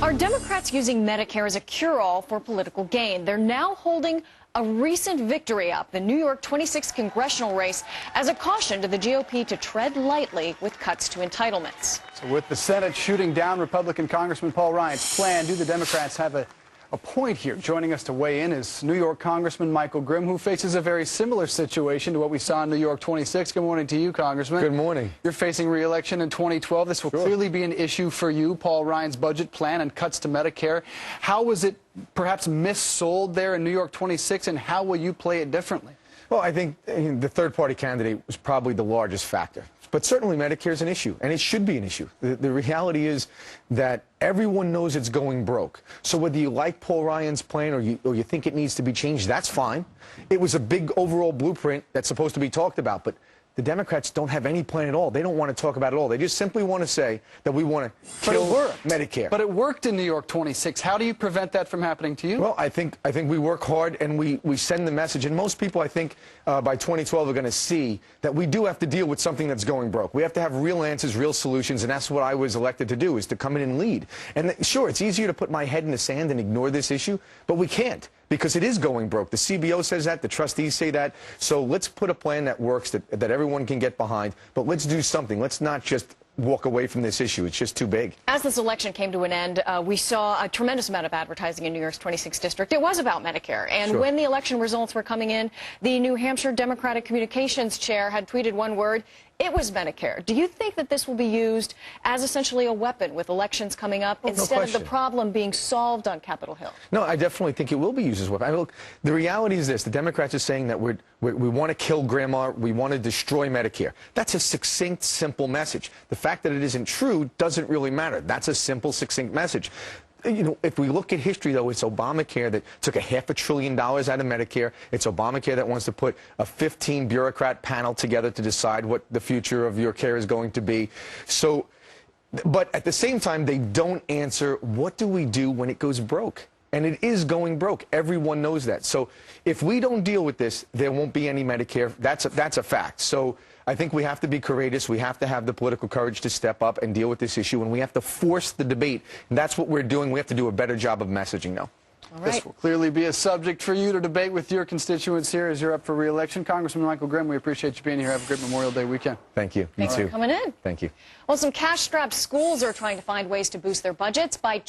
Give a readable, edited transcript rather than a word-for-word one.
Are Democrats using Medicare as a cure-all for political gain? They're now holding a recent victory up, the New York 26th congressional race, as a caution to the GOP to tread lightly with cuts to entitlements. So with the Senate shooting down Republican Congressman Paul Ryan's plan, do the Democrats have a point here? Joining us to weigh in is New York Congressman Michael Grimm, who faces a very similar situation to what we saw in New York 26. Good morning to you, Congressman. Good morning. You're facing re-election in 2012. This will clearly be an issue for you, Paul Ryan's budget plan and cuts to Medicare. How was it perhaps missold there in New York 26, and how will you play it differently? Well, I think the third-party candidate was probably the largest factor. But certainly Medicare is an issue, and it should be an issue. The reality is that everyone knows it's going broke. So whether you like Paul Ryan's plan or you think it needs to be changed, that's fine. It was a big overall blueprint that's supposed to be talked about. But the Democrats don't have any plan at all. They don't want to talk about it at all. They just simply want to say that we want to kill Medicare. But it worked in New York 26. How do you prevent that from happening to you? Well, I think we work hard and we send the message. And most people, I think, by 2012 are going to see that we do have to deal with something that's going broke. We have to have real answers, real solutions, and that's what I was elected to do, is to come in and lead. And sure, it's easier to put my head in the sand and ignore this issue, but we can't, because it is going broke. The CBO says that, the trustees say that. So let's put a plan that works, that everyone can get behind, but let's do something. Let's not just walk away from this issue. It's just too big. As this election came to an end, we saw a tremendous amount of advertising in New York's 26th district. It was about Medicare. And when the election results were coming in, the New Hampshire Democratic Communications chair had tweeted one word: it was Medicare. Do you think that this will be used as essentially a weapon with elections coming up, instead of the problem being solved on Capitol Hill? No, I definitely think it will be used as a weapon. I mean, look, the reality is this: the Democrats are saying that we want to kill grandma, we want to destroy Medicare. That's a succinct, simple message. The fact that it isn't true doesn't really matter. That's a simple, succinct message. You know, if we look at history, though, it's Obamacare that took $500 billion out of Medicare. It's Obamacare that wants to put a 15-bureaucrat panel together to decide what the future of your care is going to be. So, but at the same time, they don't answer, what do we do when it goes broke? And it is going broke. Everyone knows that. So if we don't deal with this, there won't be any Medicare. That's a fact. So I think we have to be courageous. We have to have the political courage to step up and deal with this issue, and we have to force the debate. And that's what we're doing. We have to do a better job of messaging now. All right. This will clearly be a subject for you to debate with your constituents here as you're up for re-election. Congressman Michael Grimm, we appreciate you being here. Have a great Memorial Day weekend. Thank you. Thanks for coming in. Thank you. Well, some cash-strapped schools are trying to find ways to boost their budgets by